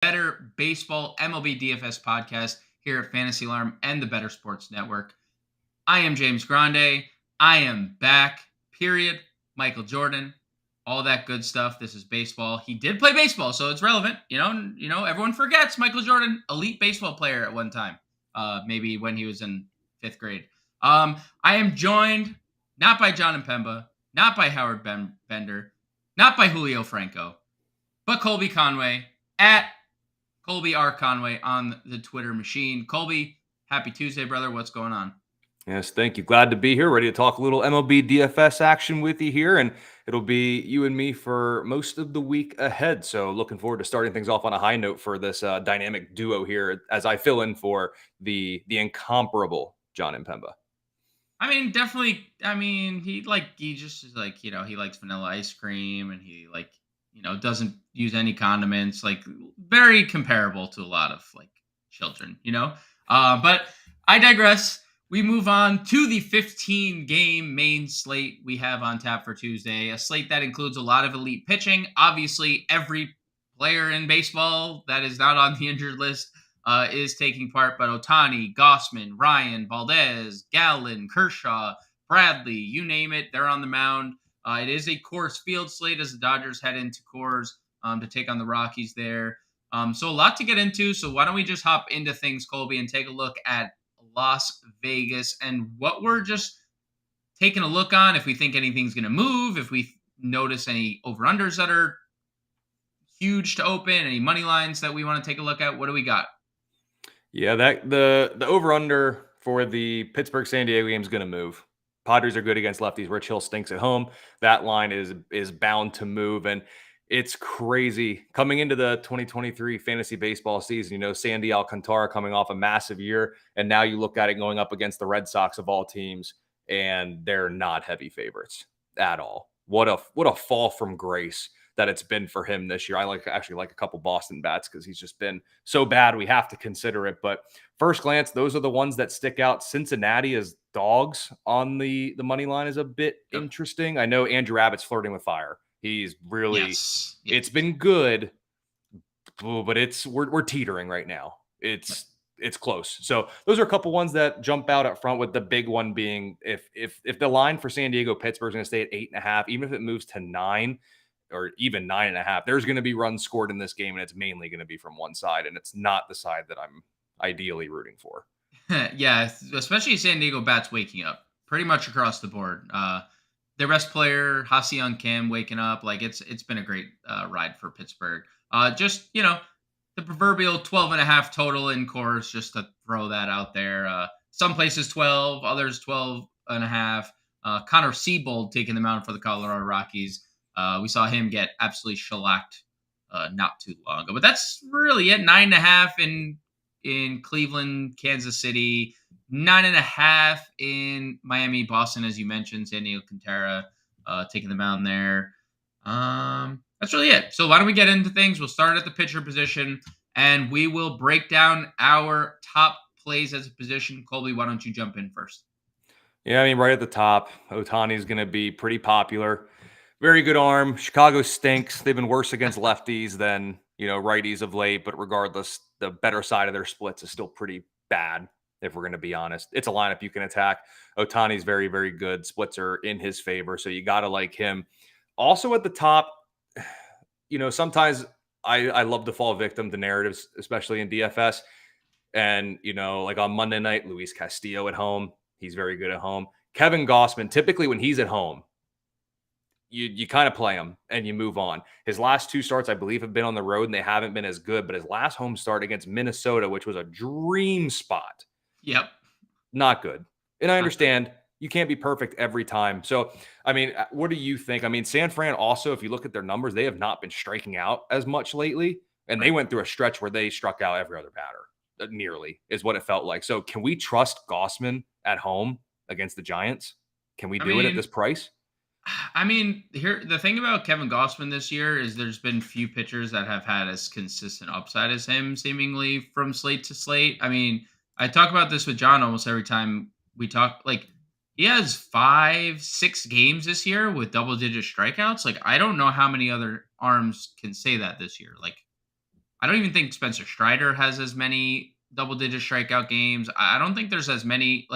Better Baseball MLB DFS podcast here at Fantasy Alarm and the Better Sports Network. I am James Grande. I am back, period. Michael Jordan, all that good stuff. This is baseball. He did play baseball, so it's relevant. Everyone forgets Michael Jordan, elite baseball player at one time, maybe when he was in fifth grade. I am joined not by John Impemba, not by Howard Bender, not by Julio Franco, but Colby Conway at Colby R. Conway on the Twitter machine. Colby, happy Tuesday, brother. What's going on? Yes, thank you. Glad to be here. Ready to talk a little MLB DFS action with you here. And it'll be you and me for most of the week ahead. So looking forward to starting things off on a high note for this dynamic duo here as I fill in for the incomparable John Impemba. I mean, definitely. I mean, he just is like, he likes vanilla ice cream and he doesn't use any condiments, like very comparable to a lot of like children. But I digress. We move on to the 15-game main slate we have on tap for Tuesday, a slate that includes a lot of elite pitching. Obviously, every player in baseball that is not on the injured list is taking part, but Ohtani, Gossman, Ryan, Valdez, Gallen, Kershaw, Bradley, you name it, they're on the mound. It is a Coors Field slate as the Dodgers head into Coors to take on the Rockies there. So a lot to get into. So why don't we just hop into things, Colby, and take a look at Las Vegas and what we're just taking a look on, if we think anything's going to move, if we notice any over-unders that are huge to open, any money lines that we want to take a look at. What do we got? Yeah, the over-under for the Pittsburgh-San Diego game is going to move. Padres are good against lefties. Rich Hill stinks at home. That line is bound to move. And it's crazy. Coming into the 2023 fantasy baseball season, Sandy Alcantara coming off a massive year, and now you look at it going up against the Red Sox of all teams, and they're not heavy favorites at all. What a fall from grace that it's been for him this year. I actually like a couple Boston bats because he's just been so bad we have to consider it. But first glance, those are the ones that stick out. Cincinnati as dogs on the money line is a bit interesting. I know Andrew Abbott's flirting with fire. He's really, yes. It's been good, but we're teetering right now. It's close. So those are a couple ones that jump out up front, with the big one being if the line for San Diego Pittsburgh is going to stay at 8.5, even if it moves to 9 or even 9.5, there's going to be runs scored in this game, and it's mainly going to be from one side, and it's not the side that I'm ideally rooting for. Yeah, especially San Diego bats waking up pretty much across the board. Their best player, Ha-Seong Kim, waking up. Like it's been a great ride for Pittsburgh. Just the proverbial 12.5 total in Coors, just to throw that out there. Some places 12, others 12.5. Connor Siebold taking the mound for the Colorado Rockies. We saw him get absolutely shellacked not too long ago, but that's really it. 9.5 in Cleveland, Kansas City, 9.5 in Miami, Boston, as you mentioned. San Diego Alcantara taking the mound there. That's really it. So why don't we get into things? We'll start at the pitcher position, and we will break down our top plays as a position. Colby, why don't you jump in first? Yeah, I mean, right at the top, Ohtani is going to be pretty popular. Very good arm. Chicago stinks. They've been worse against lefties than righties of late, but regardless, the better side of their splits is still pretty bad, if we're going to be honest. It's a lineup you can attack. Ohtani's very, very good. Splits are in his favor, so you got to like him. Also at the top, sometimes I love to fall victim to narratives, especially in DFS. And, like on Monday night, Luis Castillo at home. He's very good at home. Kevin Gossman, typically when he's at home, you kind of play him and you move on. His last two starts, I believe, have been on the road, and they haven't been as good. But his last home start against Minnesota, which was a dream spot. Yep. Not good. And I understand you can't be perfect every time. So, I mean, what do you think? I mean, San Fran also, if you look at their numbers, they have not been striking out as much lately. And they went through a stretch where they struck out every other batter, nearly, is what it felt like. So can we trust Gossman at home against the Giants? Can we do it at this price? I mean, here the thing about Kevin Gossman this year is there's been few pitchers that have had as consistent upside as him, seemingly from slate to slate. I mean, I talk about this with John almost every time we talk. Like, he has 5-6 games this year with double-digit strikeouts. Like, I don't know how many other arms can say that this year. Like, I don't even think Spencer Strider has as many double-digit strikeout games. I don't think there's as many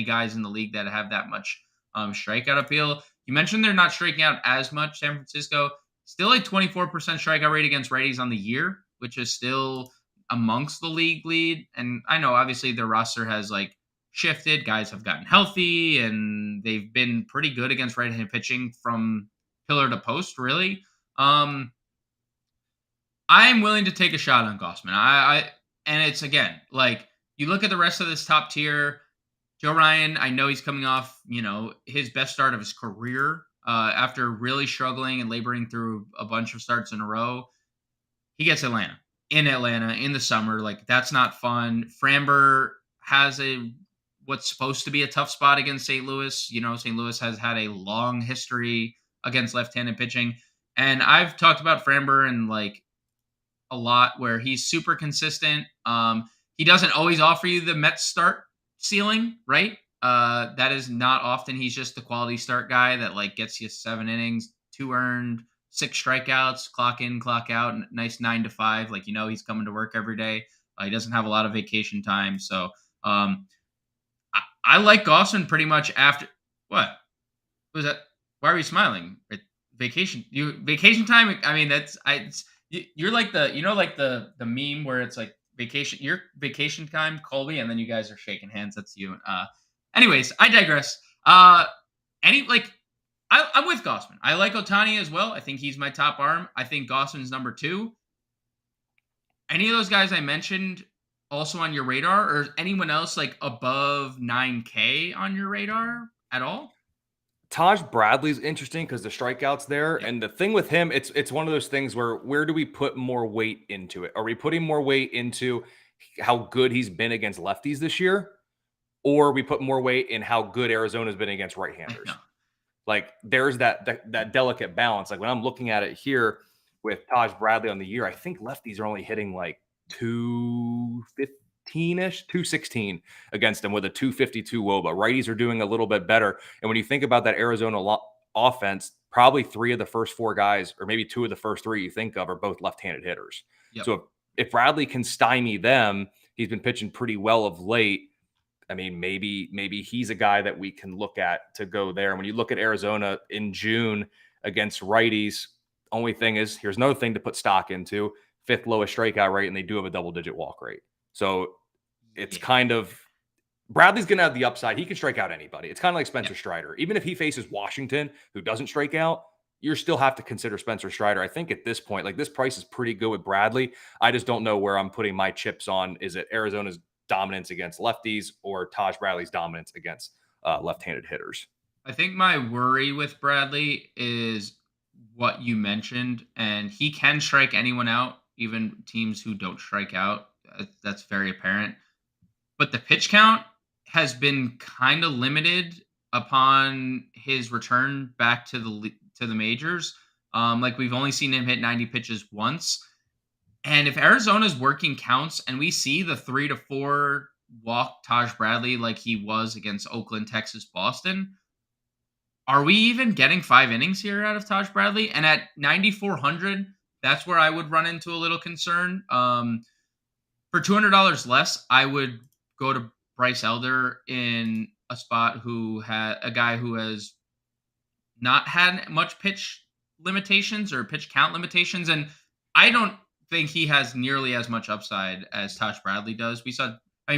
guys in the league that have that much strikeout appeal. You mentioned they're not striking out as much. San Francisco still a 24% strikeout rate against righties on the year, which is still amongst the league lead. And I know obviously their roster has shifted. Guys have gotten healthy and they've been pretty good against right-handed pitching from pillar to post, really. I'm willing to take a shot on Gossman. And it's again, you look at the rest of this top tier, Joe Ryan, I know he's coming off, his best start of his career after really struggling and laboring through a bunch of starts in a row. He gets Atlanta in the summer. That's not fun. Framber has what's supposed to be a tough spot against St. Louis. St. Louis has had a long history against left-handed pitching. And I've talked about Framber and a lot where he's super consistent. He doesn't always offer you the Mets start ceiling, right? That is not often. He's just the quality start guy that gets you 7 innings, 2 earned, 6 strikeouts, clock in, clock out, nice 9 to 5. He's coming to work every day. He doesn't have a lot of vacation time. So I like Gossman pretty much after what was that? Why are you smiling? Vacation time. I mean, you're like the meme where it's vacation, your vacation time, Colby, and then you guys are shaking hands. That's you. Anyways, I digress. I'm with Gossman. I like Ohtani as well. I think he's my top arm. I think Gossman's number 2. Any of those guys I mentioned also on your radar, or anyone else above 9K on your radar at all? Taj Bradley's interesting because the strikeouts there. And the thing with him, it's one of those things where do we put more weight into it? Are we putting more weight into how good he's been against lefties this year? Or we put more weight in how good Arizona's been against right-handers? There's that delicate balance. When I'm looking at it here with Taj Bradley on the year, I think lefties are only hitting 215-ish, 216 against him with a 252 WOBA. Righties are doing a little bit better. And when you think about that Arizona offense, probably 3 of the first 4 guys, or maybe 2 of the first 3 you think of, are both left-handed hitters. Yep. So if Bradley can stymie them, he's been pitching pretty well of late. I mean, maybe he's a guy that we can look at to go there. When you look at Arizona in June against righties, only thing is, here's another thing to put stock into: 5th lowest strikeout rate, and they do have a double-digit walk rate. So it's kind of, Bradley's going to have the upside. He can strike out anybody. It's kind of like Spencer Strider. Even if he faces Washington, who doesn't strike out, you still have to consider Spencer Strider. I think at this point, this price is pretty good with Bradley. I just don't know where I'm putting my chips on. Is it Arizona's dominance against lefties or Taj Bradley's dominance against left-handed hitters? I think my worry with Bradley is what you mentioned, and he can strike anyone out, even teams who don't strike out. That's very apparent. But the pitch count has been kind of limited upon his return back to the majors. We've only seen him hit 90 pitches once. And if Arizona's working counts and we see the 3 to 4 walk Taj Bradley like he was against Oakland, Texas, Boston, are we even getting 5 innings here out of Taj Bradley? And at 9,400, that's where I would run into a little concern. For $200 less, I would go to Bryce Elder in a spot who had a guy who has not had much pitch limitations or pitch count limitations. And I don't think he has nearly as much upside as Taj Bradley does.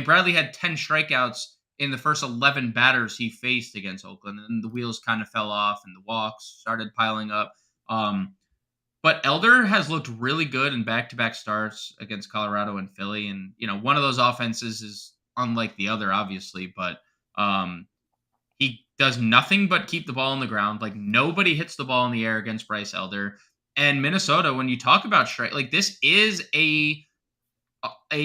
Bradley had 10 strikeouts in the first 11 batters he faced against Oakland, and the wheels kind of fell off and the walks started piling up. But Elder has looked really good in back-to-back starts against Colorado and Philly. And, one of those offenses is unlike the other, obviously, but he does nothing but keep the ball on the ground. Nobody hits the ball in the air against Bryce Elder. And Minnesota, when you talk about strike, this is a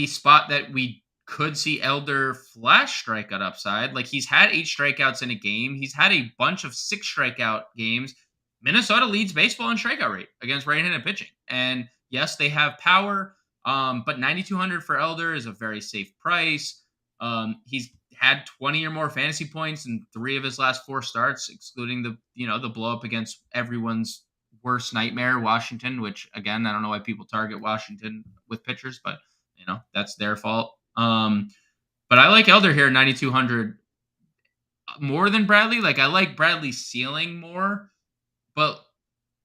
spot that we could see Elder flash strikeout upside. He's had 8 strikeouts in a game. He's had a bunch of 6 strikeout games. Minnesota leads baseball in strikeout rate against right-handed pitching. And yes, they have power, but 9,200 for Elder is a very safe price. He's had 20 or more fantasy points in 3 of his last 4 starts, excluding the blow up against everyone's worst nightmare, Washington, which again, I don't know why people target Washington with pitchers, but that's their fault. But I like Elder here, 9,200 more than Bradley. Like I like Bradley's ceiling more, but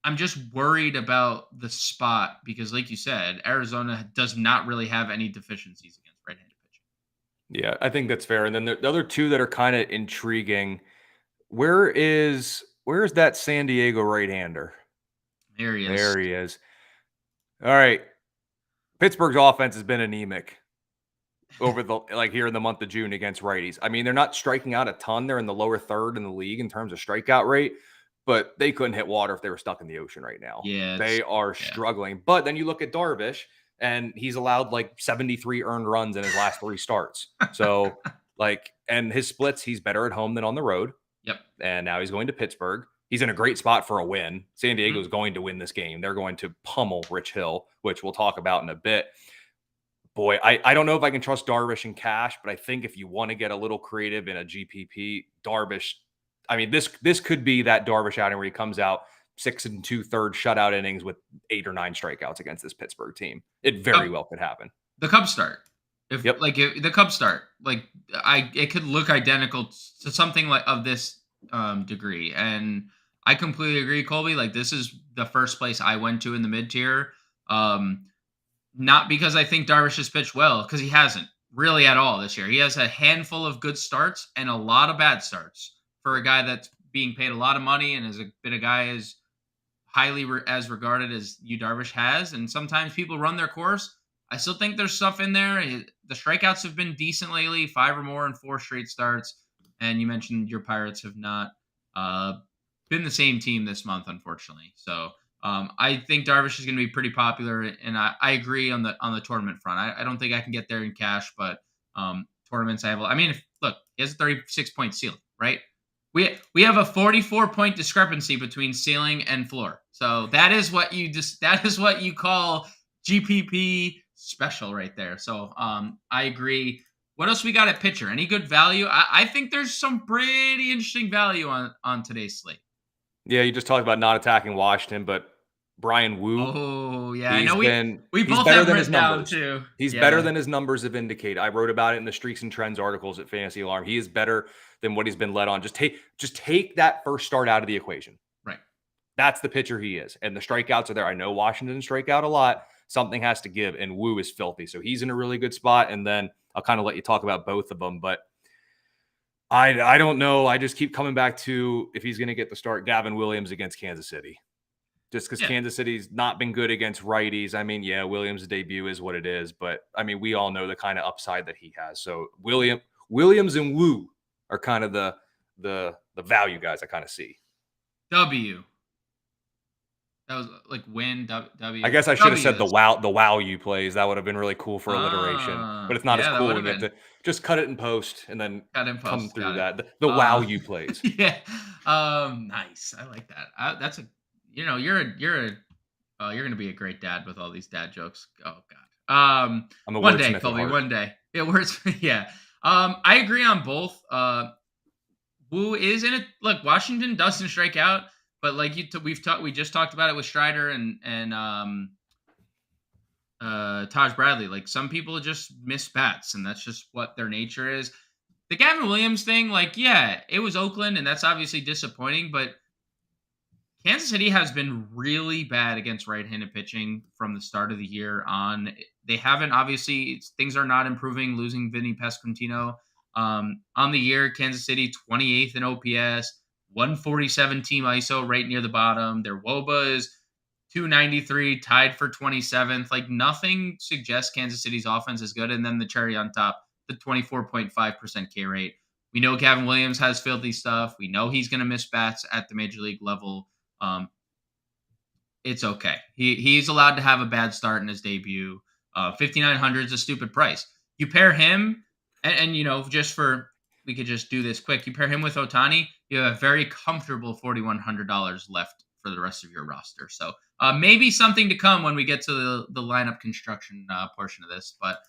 I'm just worried about the spot because, like you said, Arizona does not really have any deficiencies against right-handed pitching. Yeah, I think that's fair. And then the other two that are kind of intriguing. Where is that San Diego right-hander? There he is. There he is. All right. Pittsburgh's offense has been anemic over here in the month of June against righties. I mean, they're not striking out a ton. They're in the lower third in the league in terms of strikeout rate, but they couldn't hit water if they were stuck in the ocean right now. Yeah, they are struggling. But then you look at Darvish, and he's allowed like 73 earned runs in his last 3 starts. So and his splits, he's better at home than on the road. Yep. And now he's going to Pittsburgh. He's in a great spot for a win. San Diego is going to win this game. They're going to pummel Rich Hill, which we'll talk about in a bit. Boy, I don't know if I can trust Darvish in cash, but I think if you want to get a little creative in a GPP, Darvish, I mean, this could be that Darvish outing where he comes out 6 2/3 shutout innings with 8 or 9 strikeouts against this Pittsburgh team. It very well could happen. The Cubs start. If the Cubs start, it could look identical to something like of this degree. And I completely agree, Colby. Like this is the first place I went to in the mid tier. Not because I think Darvish has pitched well, because he hasn't really at all this year. He has a handful of good starts and a lot of bad starts for a guy that's being paid a lot of money and has been a guy as highly as regarded as Darvish has. And sometimes people run their course. I still think there's stuff in there. The strikeouts have been decent lately, 5 or more in 4 straight starts. And you mentioned your Pirates have not been the same team this month, unfortunately. So I think Darvish is going to be pretty popular, and I agree on the tournament front. I don't think I can get there in cash, but tournaments I have. I mean, look, he has a 36-point ceiling, right? We have a 44-point discrepancy between ceiling and floor. So that is what you call GPP special right there. So I agree. What else we got at pitcher? Any good value? I think there's some pretty interesting value on today's slate. Yeah, you just talked about not attacking Washington, but Brian Wu. Oh, yeah. I know we both have written down too. He's better than his numbers have indicated. I wrote about it in the Streaks and Trends articles at Fantasy Alarm. He is better than what he's been led on. Just take that first start out of the equation. Right. That's the pitcher he is. And the strikeouts are there. I know Washington strike out a lot. Something has to give, and Wu is filthy. So he's in a really good spot. And then I'll kind of let you talk about both of them. But I don't know. I just keep coming back to if he's going to get the start, Gavin Williams against Kansas City. Just because Kansas City's not been good against righties. I mean, yeah, Williams' debut is what it is. But, I mean, we all know the kind of upside that he has. So Williams and Wu are kind of the value guys I kind of see. W. That was like win W. I guess I should have said the wow you plays. That would have been really cool for alliteration. But it's not as cool when you have to just cut it in post and then come through that. The wow you plays. Yeah. Nice. I like that. That's you're gonna be a great dad with all these dad jokes. Oh God. I'm a one day, Colby. One day. It works. Yeah. I agree on both. Wu is in it. Look, Washington doesn't strike out. But like we just talked about it with Strider and Taj Bradley. Like some people just miss bats, and that's just what their nature is. The Gavin Williams thing, it was Oakland, and that's obviously disappointing. But Kansas City has been really bad against right-handed pitching from the start of the year on. They haven't, obviously, things are not improving, losing Vinny Pasquantino. On the year, Kansas City 28th in OPS. 147 team ISO right near the bottom. Their WOBA is 293, tied for 27th. Like nothing suggests Kansas City's offense is good. And then the cherry on top, the 24.5% K rate. We know Gavin Williams has filthy stuff. We know he's going to miss bats at the major league level. It's okay. He's allowed to have a bad start in his debut. 5,900 is a stupid price. You pair him and we could just do this quick. You pair him with Ohtani, you have a very comfortable $4,100 left for the rest of your roster. So maybe something to come when we get to the lineup construction portion of this. But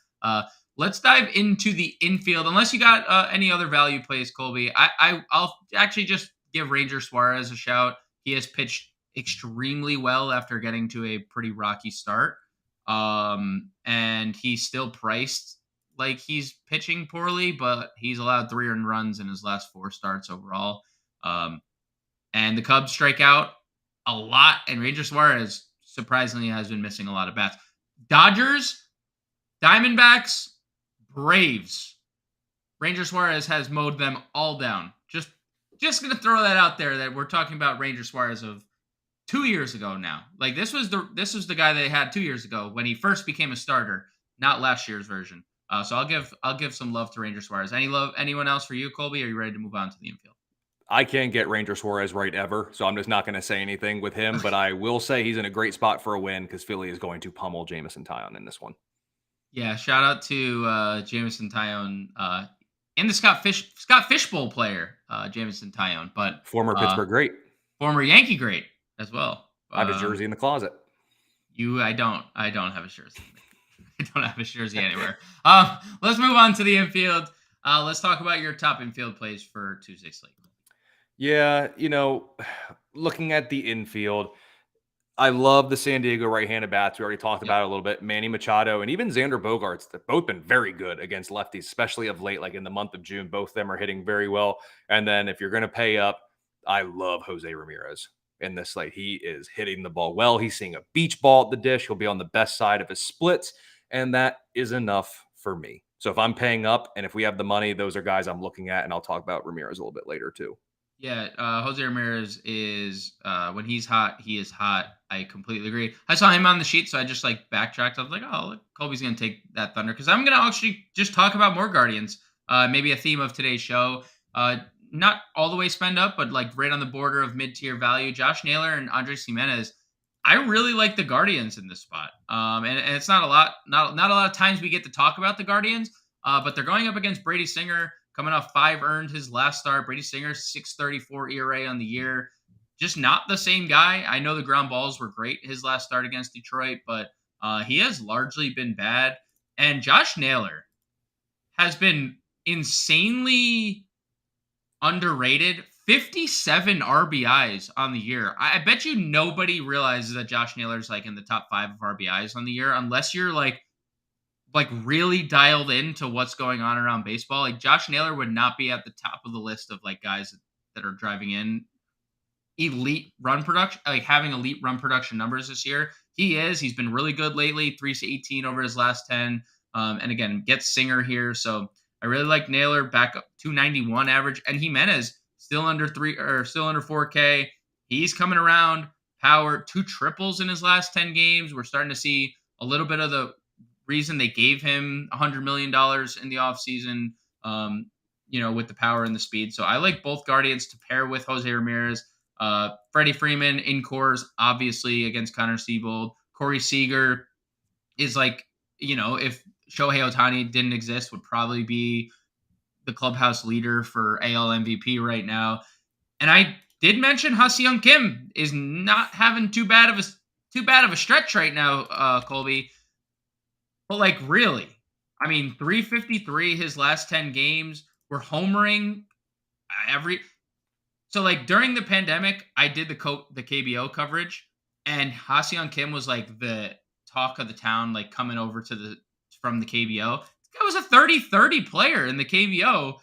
let's dive into the infield. Unless you got any other value plays, Colby, I'll actually just give Ranger Suarez a shout. He has pitched extremely well after getting to a pretty rocky start. And he's still priced like he's pitching poorly, but he's allowed 3 earned runs in his last 4 starts overall. Um, and the Cubs strike out a lot, and Ranger Suarez surprisingly has been missing a lot of bats. Dodgers, Diamondbacks, Braves. Ranger Suarez has mowed them all down. Just gonna throw that out there that we're talking about Ranger Suarez of 2 years ago now. Like this was the guy they had 2 years ago when he first became a starter, not last year's version. So I'll give some love to Ranger Suarez. Anyone else for you, Colby? Are you ready to move on to the infield? I can't get Ranger Suarez right ever, so I'm just not going to say anything with him. But I will say he's in a great spot for a win because Philly is going to pummel Jameson Taillon in this one. Yeah, shout out to Jameson Taillon and the Scott Fishbowl player, Jameson Taillon, but Former Pittsburgh great. Former Yankee great as well. I have his jersey in the closet. I don't have a jersey. I don't have a jersey anywhere. Let's move on to the infield. Let's talk about your top infield plays for Tuesday slate. Yeah, looking at the infield, I love the San Diego right-handed bats. We already talked about it a little bit. Manny Machado and even Xander Bogaerts, they've both been very good against lefties, especially of late, like in the month of June. Both of them are hitting very well. And then if you're going to pay up, I love Jose Ramirez in this slate. He is hitting the ball well. He's seeing a beach ball at the dish. He'll be on the best side of his splits, and that is enough for me. So if I'm paying up and if we have the money, those are guys I'm looking at, and I'll talk about Ramirez a little bit later too. Yeah, Jose Ramirez is when he's hot, he is hot. I completely agree. I saw him on the sheet, so I just backtracked. I was like, oh, look, Colby's gonna take that thunder because I'm gonna actually just talk about more Guardians. Maybe a theme of today's show. Not all the way spend up, but right on the border of mid-tier value. Josh Naylor and Andres Gimenez. I really like the Guardians in this spot. And it's not a lot of times we get to talk about the Guardians, but they're going up against Brady Singer. Coming off 5 earned his last start. Brady Singer, 6.34 ERA on the year. Just not the same guy. I know the ground balls were great his last start against Detroit, but he has largely been bad. And Josh Naylor has been insanely underrated. 57 RBIs on the year. I bet you nobody realizes that Josh Naylor's in the top 5 of RBIs on the year unless you're really dialed into what's going on around baseball. Josh Naylor would not be at the top of the list of guys that are driving in elite run production, having elite run production numbers this year. He's been really good lately, 3-18 over his last 10. And again, gets Singer here. So I really like Naylor back up 291 average, and Jimenez still under 4K. He's coming around, power, 2 triples in his last 10 games. We're starting to see a little bit of the reason they gave him $100 million in the offseason, with the power and the speed. So I like both Guardians to pair with Jose Ramirez. Freddie Freeman in cores, obviously, against Connor Siebold. Corey Seager is if Shohei Ohtani didn't exist, would probably be the clubhouse leader for AL MVP right now. And I did mention Ha-Seong Kim is not having too bad of a stretch right now, Colby. But really, 353 his last 10 games. We're homering during the pandemic, I did the KBO coverage, and Ha-Seong Kim was the talk of the town, coming over from the KBO. This guy was a 30-30 player in the KBO.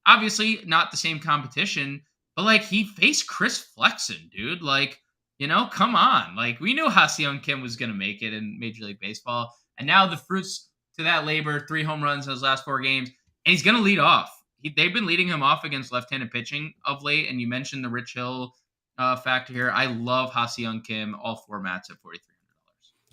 Obviously, not the same competition, but he faced Chris Flexen, dude. Come on. We knew Ha-Seong Kim was gonna make it in Major League Baseball. And now the fruits to that labor, 3 home runs in his last 4 games, and he's going to lead off. They've been leading him off against left-handed pitching of late, and you mentioned the Rich Hill factor here. I love Ha-Seong Kim, all formats at $4,300.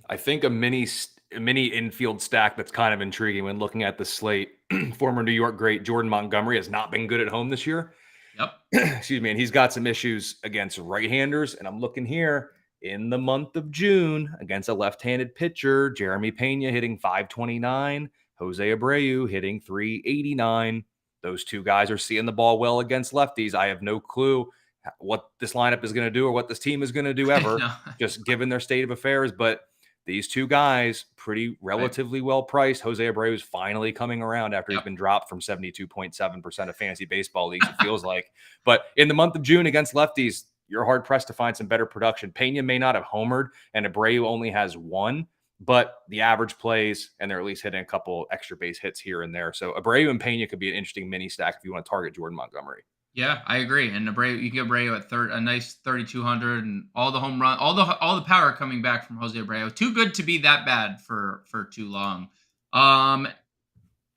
I think a mini infield stack that's kind of intriguing when looking at the slate. Former New York great Jordan Montgomery has not been good at home this year. Yep. Excuse me, and he's got some issues against right-handers, and I'm looking here. In the month of June, against a left-handed pitcher, Jeremy Pena hitting 529, Jose Abreu hitting 389. Those 2 guys are seeing the ball well against lefties. I have no clue what this lineup is going to do or what this team is going to do ever, just given their state of affairs. But these 2 guys, pretty relatively well priced. Jose Abreu is finally coming around after he's been dropped from 72.7% of fantasy baseball leagues, it feels like. But in the month of June against lefties, you're hard pressed to find some better production. Pena may not have homered, and Abreu only has one, but the average plays, and they're at least hitting a couple extra base hits here and there. So Abreu and Pena could be an interesting mini stack if you want to target Jordan Montgomery. Yeah, I agree. And Abreu, you can get Abreu at a nice 3,200, and all the home run, all the power coming back from Jose Abreu. Too good to be that bad for too long.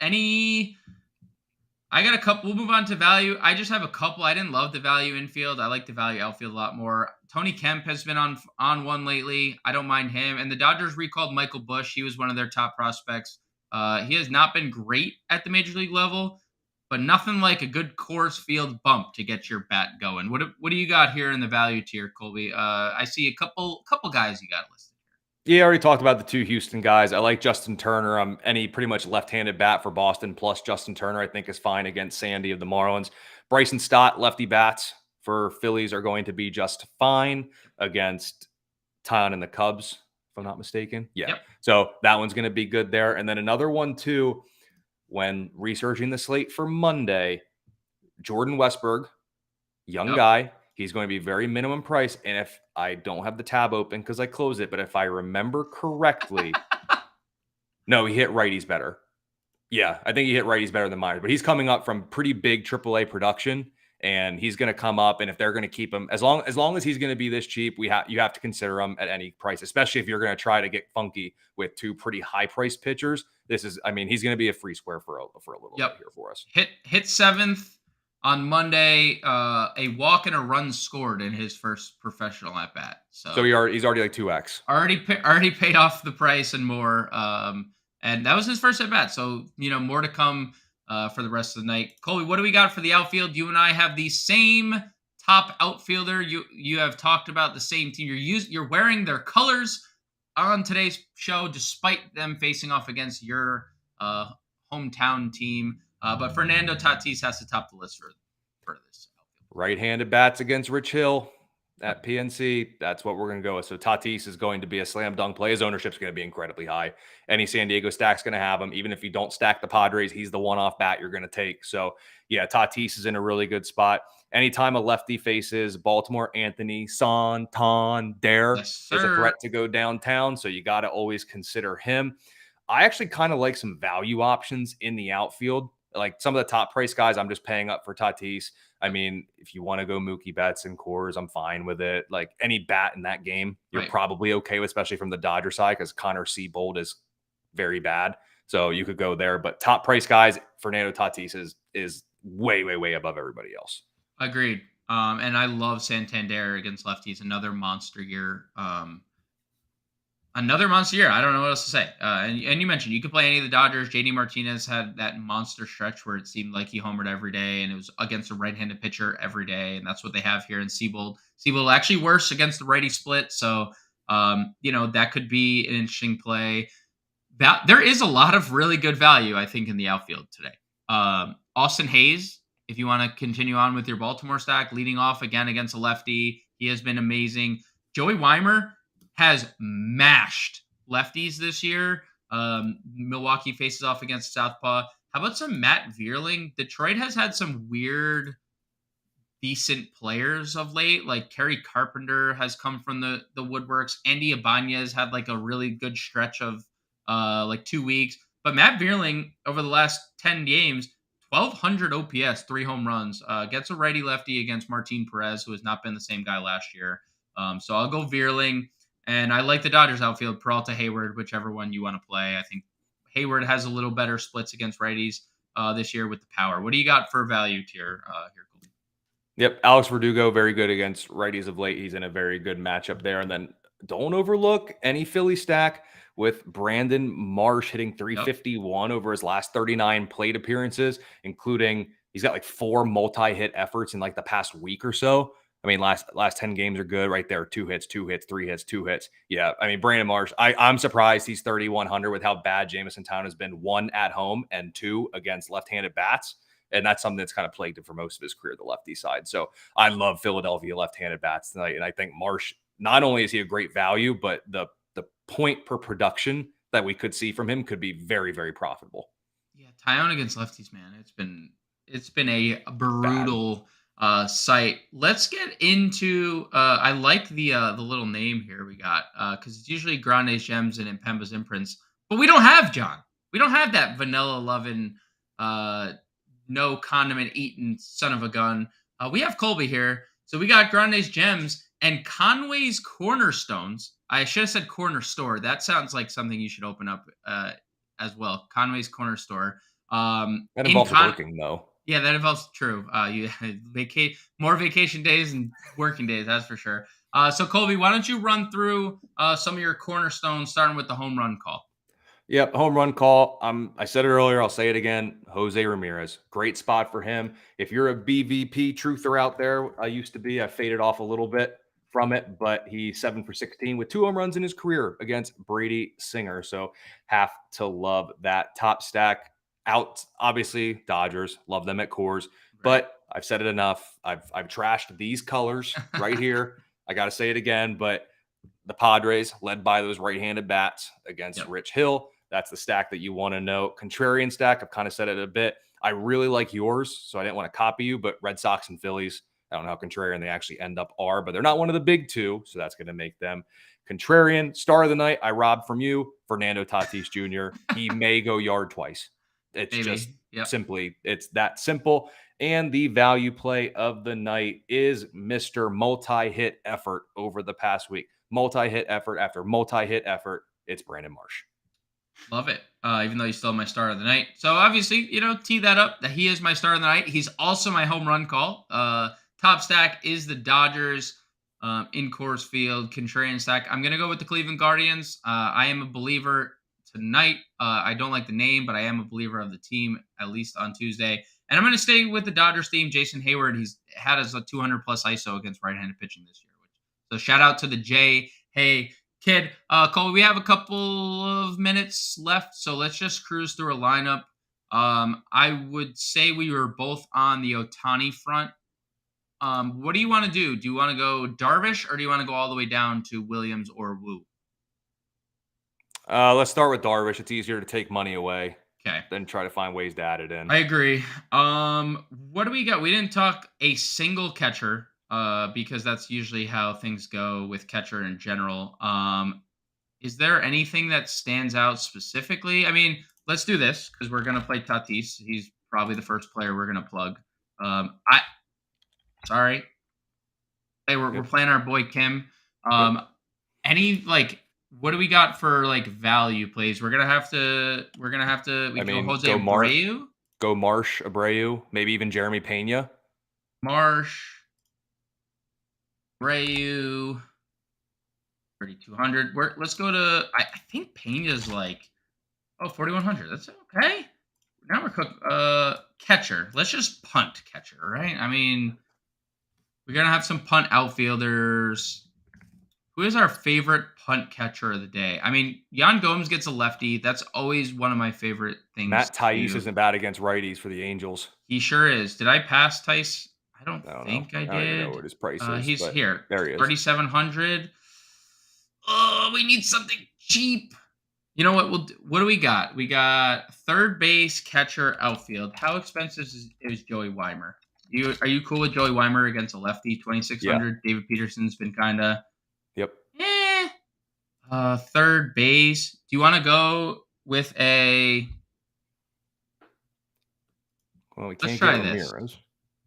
Any I got a couple. We'll move on to value. I just have a couple. I didn't love the value infield. I like the value outfield a lot more. Tony Kemp has been on one lately. I don't mind him. And the Dodgers recalled Michael Busch. He was one of their top prospects. He has not been great at the major league level, but nothing like a good Coors Field bump to get your bat going. What do you got here in the value tier, Colby? I see a couple guys you got listed. Yeah, I already talked about the two Houston guys. I like Justin Turner. Any pretty much left-handed bat for Boston plus Justin Turner, I think, is fine against Sandy of the Marlins. Bryson Stott, lefty bats for Phillies are going to be just fine against Tyon and the Cubs, if I'm not mistaken. Yeah. Yep. So that one's going to be good there. And then another one, too, when researching the slate for Monday, Jordan Westburg, young guy. He's going to be very minimum price. And if I don't have the tab open because I closed it, but if I remember correctly, no, he hit righties better. Yeah, I think he hit righties better than Myers, but he's coming up from pretty big AAA production, and he's going to come up. And if they're going to keep him, as long as he's going to be this cheap, you have to consider him at any price, especially if you're going to try to get funky with two pretty high priced pitchers. He's going to be a free square for a little bit here for us. Hit seventh on Monday, a walk and a run scored in his first professional at bat. So he's already like 2x. Already paid off the price and more. And that was his first at bat. So more to come for the rest of the night. Colby, what do we got for the outfield? You and I have the same top outfielder. You have talked about the same team. You're wearing their colors on today's show, despite them facing off against your hometown team. But Fernando Tatis has to top the list for this. Right-handed bats against Rich Hill at PNC. That's what we're going to go with. So Tatis is going to be a slam dunk play. His ownership is going to be incredibly high. Any San Diego stack's going to have him. Even if you don't stack the Padres, he's the one-off bat you're going to take. So, yeah, Tatis is in a really good spot. Anytime a lefty faces Baltimore, Anthony Santander is a threat to go downtown. So you got to always consider him. I actually kind of like some value options in the outfield. Like some of the top price guys, I'm just paying up for Tatis. I mean, if you want to go Mookie Betts and Coors, I'm fine with it. Like any bat in that game, you're probably okay with, especially from the Dodger side, because Connor Seabold is very bad. So you could go there. But top price guys, Fernando Tatis is way, way, way above everybody else. Agreed. And I love Santander against lefties. Another monster year. I don't know what else to say. And you mentioned you could play any of the Dodgers. JD Martinez had that monster stretch where it seemed like he homered every day, and it was against a right-handed pitcher every day, and that's what they have here in Seabold. Seabold actually worse against the righty split, so that could be an interesting play. There is a lot of really good value, I think, in the outfield today. Austin Hayes, if you want to continue on with your Baltimore stack, leading off again against a lefty, he has been amazing. Joey Weimer has mashed lefties this year. Milwaukee faces off against Southpaw. How about some Matt Vierling? Detroit has had some weird, decent players of late. Like Kerry Carpenter has come from the woodworks. Andy Ibanez had like a really good stretch of 2 weeks. But Matt Vierling, over the last 10 games, 1,200 OPS, 3 home runs. Gets a righty-lefty against Martin Perez, who has not been the same guy last year. So I'll go Vierling. And I like the Dodgers outfield, Peralta, Hayward, whichever one you want to play. I think Hayward has a little better splits against righties this year with the power. What do you got for value tier here, Colby? Yep, Alex Verdugo, very good against righties of late. He's in a very good matchup there. And then don't overlook any Philly stack with Brandon Marsh hitting 351 over his last 39 plate appearances, including he's got like 4 multi-hit efforts in like the past week or so. I mean, last 10 games are good right there. 2 hits, 2 hits, 3 hits, 2 hits. Yeah, I mean, Brandon Marsh, I'm surprised he's 3,100 with how bad Jameson Town has been, 1 at home and 2 against left-handed bats. And that's something that's kind of plagued him for most of his career, the lefty side. So I love Philadelphia left-handed bats tonight. And I think Marsh, not only is he a great value, but the point per production that we could see from him could be very, very profitable. Yeah, Tyon against lefties, man. It's been a brutal site. Let's get into. I like the little name here we got because it's usually Grande's Gems and Impemba's Imprints, but we don't have John. We don't have that vanilla loving, uh, no condiment eating son of a gun. We have Colby here, so we got Grande's Gems and Conway's Cornerstones. I should have said corner store. That sounds like something you should open up as well. Conway's Corner Store. That In involves con working though. Yeah, that involves true. You more vacation days and working days, that's for sure. So Colby, why don't you run through some of your cornerstones, starting with the home run call? Yep, home run call. I said it earlier. I'll say it again. Jose Ramirez, great spot for him. If you're a BVP truther out there, I used to be. I faded off a little bit from it, but he's 7 for 16 with 2 home runs in his career against Brady Singer. So have to love that top stack. Out, obviously, Dodgers love them at Coors, but I've said it enough. I've trashed these colors right here. I got to say it again, but the Padres, led by those right-handed bats against Rich Hill. That's the stack that you want to know. Contrarian stack, I've kind of said it a bit. I really like yours, so I didn't want to copy you, but Red Sox and Phillies, I don't know how contrarian they actually end up are, but they're not one of the big two, so that's going to make them contrarian. Star of the night, I robbed from you, Fernando Tatis Jr. He may go yard twice. It's just simply, it's that simple. And the value play of the night is Mr. Multi-hit effort over the past week. Multi-hit effort after multi-hit effort. It's Brandon Marsh. Love it. Even though he's still my star of the night. So obviously, tee that up that he is my star of the night. He's also my home run call. Top stack is the Dodgers in Coors Field. Contrarian stack. I'm going to go with the Cleveland Guardians. I am a believer tonight. I don't like the name, but I am a believer of the team, at least on Tuesday. And I'm going to stay with the Dodgers theme. Jason Hayward, he's had us a 200 plus ISO against right-handed pitching this year. So shout out to the J. Hey, kid. Cole, we have a couple of minutes left, so let's just cruise through a lineup. I would say we were both on the Ohtani front. What do you want to do? Do you want to go Darvish, or do you want to go all the way down to Williams or Woo? Let's start with Darvish. It's easier to take money away. Okay. Then try to find ways to add it in. I agree. What do we got? We didn't talk a single catcher, because that's usually how things go with catcher in general. Is there anything that stands out specifically? I mean, let's do this because we're gonna play Tatis. He's probably the first player we're gonna plug. Sorry. Hey, we're playing our boy Kim. Any what do we got for value plays? We're gonna have to. We can go Jose Abreu. Go Marsh, Abreu, maybe even Jeremy Pena. Marsh, Abreu, 3,200. Let's go to. I think Pena's 4,100. That's okay. Now we're cooked. Catcher. Let's just punt catcher, right? I mean, we're gonna have some punt outfielders. Who is our favorite punt catcher of the day? I mean, Yan Gomes gets a lefty. That's always one of my favorite things. Matt Thaiss isn't bad against righties for the Angels. He sure is. Did I pass Thaiss? I don't think I did. I don't even know what his price is. He's here. There he is. 3,700. Oh, we need something cheap. You know what? What do we got? We got third base, catcher, outfield. How expensive is Joey Weimer? Are you cool with Joey Weimer against a lefty? 2,600. Yeah. David Peterson's been kind of. Yep. Third base. Do you want to go with a? Well, we can't get Ramirez.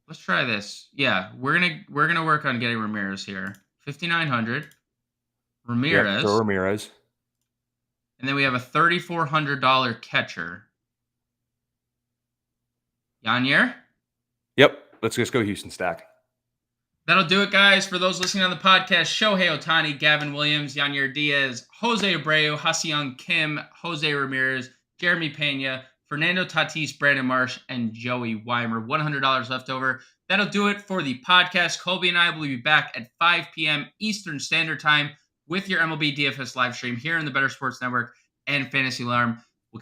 Let's try this. Yeah, we're gonna work on getting Ramirez here. 5,900. Ramirez. Yep, so Ramirez. And then we have a $3,400 catcher. Yanier? Yep. Let's just go Houston stack. That'll do it, guys. For those listening on the podcast, Shohei Ohtani, Gavin Williams, Yanier Diaz, Jose Abreu, Ha-Seong Kim, Jose Ramirez, Jeremy Pena, Fernando Tatis, Brandon Marsh, and Joey Weimer. $100 left over. That'll do it for the podcast. Colby and I will be back at 5 p.m. Eastern Standard Time with your MLB DFS live stream here in the Better Sports Network and Fantasy Alarm.